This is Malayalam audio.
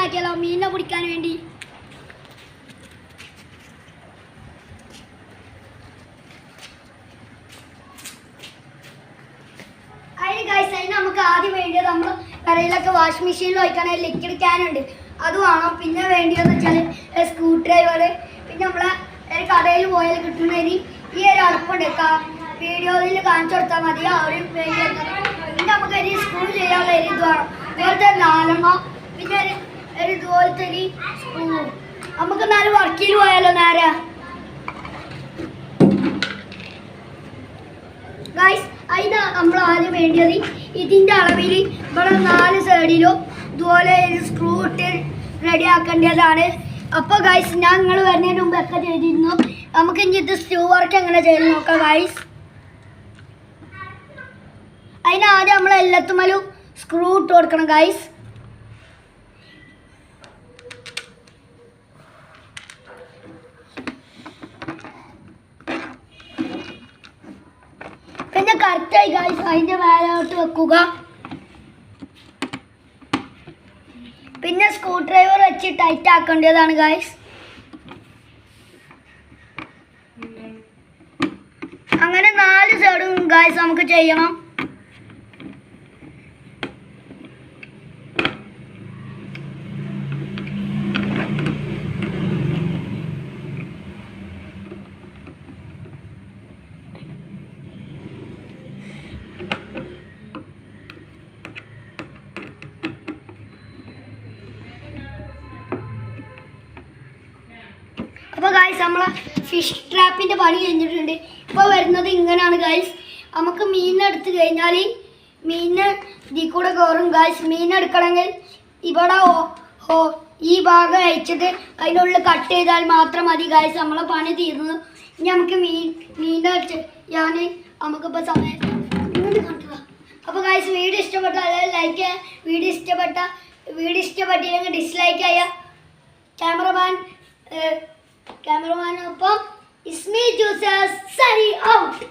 ആക്കിയാലോ മീനിനെ പിടിക്കാൻ വേണ്ടി. അതിന് നമുക്ക് ആദ്യം വേണ്ടിയത് നമ്മൾ കടയിലൊക്കെ വാഷിംഗ് മെഷീനിൽ വയ്ക്കാൻ ലിക്വിഡ് ക്യാൻ ഉണ്ട്, അത് വേണം. പിന്നെ വേണ്ടിയതെന്ന് വെച്ചാൽ സ്ക്രൂ ഡ്രൈവർ. പിന്നെ നമ്മളെ കടയിൽ പോയാൽ കിട്ടുന്നതിന് ഈ ഒരു അടുപ്പുണ്ട്, വീഡിയോയിൽ കാണിച്ചു കൊടുത്താൽ മതി. ആ ഒരു വേണ്ടിയത്. പിന്നെ നമുക്ക് ഒരു സ്ക്രൂ ചെയ്യാനുള്ള ഒരു ഇത് വേണം, ഇതുപോലത്തെ 4 പിന്നെ ഒരു ഇതുപോലത്തെ ഒരു സ്ക്രൂ. നമുക്ക് 4 വർക്കിൽ പോയാലോ നേരെ ഗൈസ്. അതിന് നമ്മൾ ആദ്യം വേണ്ടിയത് ഇതിൻ്റെ അളവിൽ ഇവിടെ 4 സൈഡിലും ഇതുപോലെ സ്ക്രൂ ഇട്ട് റെഡി ആക്കേണ്ടതാണ്. അപ്പോൾ ഗൈസ് ഞാൻ നിങ്ങൾ വരുന്നതിന് മുമ്പൊക്കെ ചെയ്തിരുന്നു. നമുക്ക് ഇനി ഇത് സ്ക്രൂ വർക്ക് എങ്ങനെ ചെയ്ത് നോക്കാം ഗൈസ്. അതിനാദ്യം നമ്മൾ എല്ലാത്തുമ്മലും സ്ക്രൂ ഇട്ട് കൊടുക്കണം ഗൈസ്. പിന്നെ കറക്റ്റായി ഗൈസ് അതിൻ്റെ മേലോട്ട് വെക്കുക. പിന്നെ സ്ക്രൂ ഡ്രൈവർ വെച്ച് ടൈറ്റ് ആക്കേണ്ടതാണ് ഗൈസ്. അങ്ങനെ 4 സൈഡും ഗൈസ് നമുക്ക് ചെയ്യണം. അപ്പോൾ ഗൈസ് നമ്മളെ ഫിഷ് ട്രാപ്പിൻ്റെ പണി കഴിഞ്ഞിട്ടുണ്ട്. ഇപ്പോൾ വരുന്നത് ഇങ്ങനെയാണ് ഗൈസ്. നമുക്ക് മീനെടുത്ത് കഴിഞ്ഞാൽ മീനിന് ഇതിൽ കൂടെ കയറും ഗൈസ്. മീനെടുക്കണമെങ്കിൽ ഇവിടെ ഈ ഭാഗം അയച്ചിട്ട് അതിനുള്ളിൽ കട്ട് ചെയ്താൽ മാത്രം മതി ഗൈസ്. നമ്മളെ പണി തീർന്നു. ഇനി നമുക്ക് മീനെ ഞാൻ നമുക്കിപ്പോൾ സമയം കണ്ടുക. അപ്പോൾ ഗൈസ് വീഡിയോ ഇഷ്ടപ്പെട്ടാൽ ലൈക്ക് ചെയ്യുക, വീഡിയോ ഇഷ്ടപ്പെട്ടില്ലെങ്കിൽ ഡിസ്ലൈക്ക് ചെയ്യുക. ക്യാമറമാനൊപ്പം ഇസ്മി ജ്യൂസസ് സൈനിങ് ഔട്ട്.